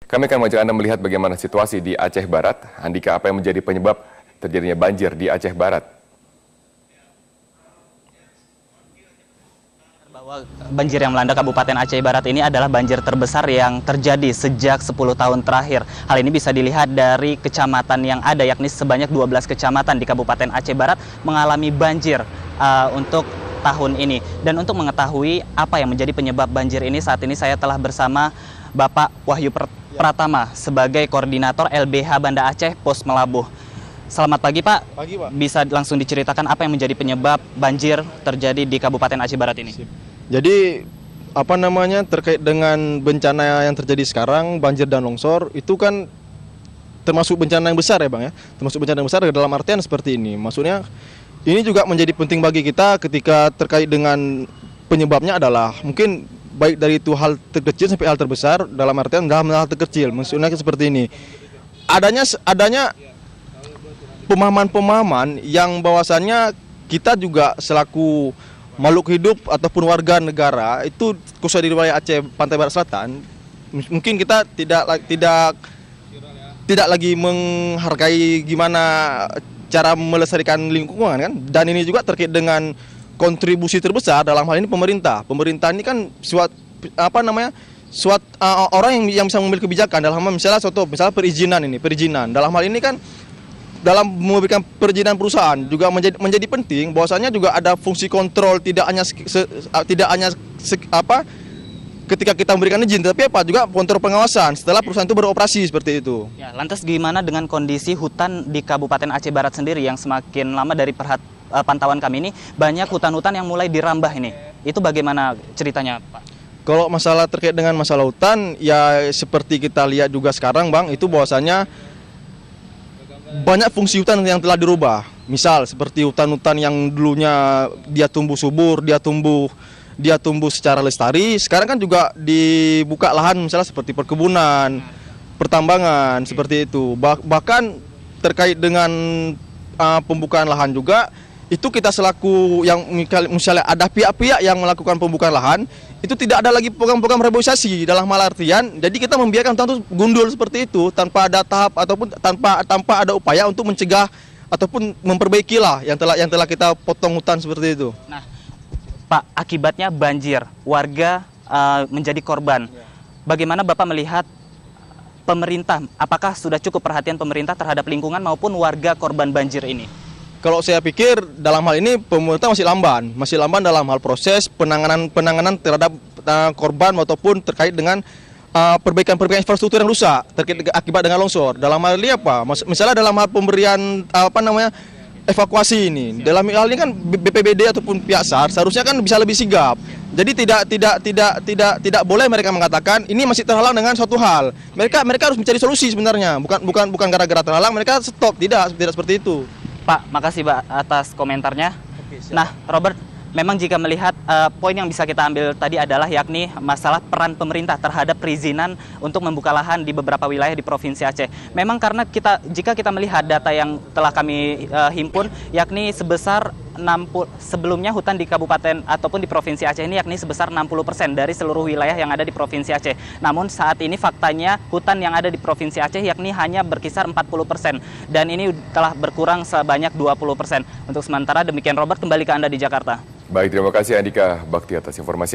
Kami akan mengajak Anda melihat bagaimana situasi di Aceh Barat. Andika, apa yang menjadi penyebab terjadinya banjir di Aceh Barat? Bahwa banjir yang melanda Kabupaten Aceh Barat ini adalah banjir terbesar yang terjadi sejak 10 tahun terakhir. Hal ini bisa dilihat dari kecamatan yang ada, yakni sebanyak 12 kecamatan di Kabupaten Aceh Barat mengalami banjir untuk tahun ini. Dan untuk mengetahui apa yang menjadi penyebab banjir ini, saat ini saya telah bersama Bapak Wahyu Pratama sebagai Koordinator LBH Banda Aceh Pos Melabuh. Selamat pagi, Pak. Pagi, Pak. Bisa langsung diceritakan apa yang menjadi penyebab banjir terjadi di Kabupaten Aceh Barat ini? Jadi terkait dengan bencana yang terjadi sekarang, banjir dan longsor, itu kan termasuk bencana yang besar ya, Bang ya. Termasuk bencana yang besar dalam artian seperti ini. Maksudnya ini juga menjadi penting bagi kita ketika terkait dengan penyebabnya adalah mungkin baik dari itu hal terkecil sampai hal terbesar, dalam artian dalam hal terkecil. Maksudnya seperti ini. Adanya pemahaman-pemahaman yang bahwasannya kita juga selaku makhluk hidup ataupun warga negara itu khususnya di wilayah Aceh Pantai Barat Selatan, mungkin kita tidak lagi menghargai gimana cara melestarikan lingkungan kan, dan ini juga terkait dengan kontribusi terbesar dalam hal ini pemerintah. Pemerintah ini kan orang yang bisa mengambil kebijakan dalam hal misalnya perizinan. Dalam hal ini kan dalam memberikan perizinan perusahaan juga menjadi penting bahwasanya juga ada fungsi kontrol, tidak hanya ketika kita memberikan izin, tapi juga kontrol pengawasan setelah perusahaan itu beroperasi seperti itu. Ya, lantas gimana dengan kondisi hutan di Kabupaten Aceh Barat sendiri yang semakin lama dari pantauan kami ini banyak hutan-hutan yang mulai dirambah ini. Itu bagaimana ceritanya, Pak? Kalau masalah terkait dengan masalah hutan, ya seperti kita lihat juga sekarang, Bang, itu bahwasanya banyak fungsi hutan yang telah dirubah. Misal seperti hutan-hutan yang dulunya dia tumbuh subur, dia tumbuh secara lestari, sekarang kan juga dibuka lahan misalnya seperti perkebunan, pertambangan, seperti itu. Bahkan terkait dengan pembukaan lahan juga, itu kita selaku yang misalnya ada pihak-pihak yang melakukan pembukaan lahan, itu tidak ada lagi program-program reboisasi dalam hal artian, jadi kita membiarkan hutan itu gundul seperti itu tanpa ada tahap ataupun tanpa ada upaya untuk mencegah ataupun memperbaiki lah yang telah kita potong hutan seperti itu. Nah, Pak, akibatnya banjir, warga menjadi korban. Bagaimana Bapak melihat pemerintah? Apakah sudah cukup perhatian pemerintah terhadap lingkungan maupun warga korban banjir ini? Kalau saya pikir dalam hal ini pemerintah masih lamban dalam hal proses penanganan terhadap korban ataupun terkait dengan perbaikan infrastruktur yang rusak akibat dengan longsor. Dalam hal ini apa? Misalnya dalam hal pemberian evakuasi ini. Dalam hal ini kan BPBD ataupun pihak SAR seharusnya kan bisa lebih sigap. Jadi tidak boleh mereka mengatakan ini masih terhalang dengan suatu hal. Mereka harus mencari solusi sebenarnya. Bukan gara-gara terhalang mereka stop. Tidak seperti itu. Pak, makasih Pak atas komentarnya. Nah, Robert, memang jika melihat poin yang bisa kita ambil tadi adalah yakni masalah peran pemerintah terhadap perizinan untuk membuka lahan di beberapa wilayah di Provinsi Aceh. Memang karena jika kita melihat data yang telah kami himpun, yakni sebesar sebelumnya hutan di kabupaten ataupun di Provinsi Aceh ini yakni sebesar 60% dari seluruh wilayah yang ada di Provinsi Aceh. Namun saat ini faktanya hutan yang ada di Provinsi Aceh yakni hanya berkisar 40% dan ini telah berkurang sebanyak 20%. Untuk sementara demikian, Robert, kembali ke Anda di Jakarta. Baik, terima kasih Andika Bakti atas informasi.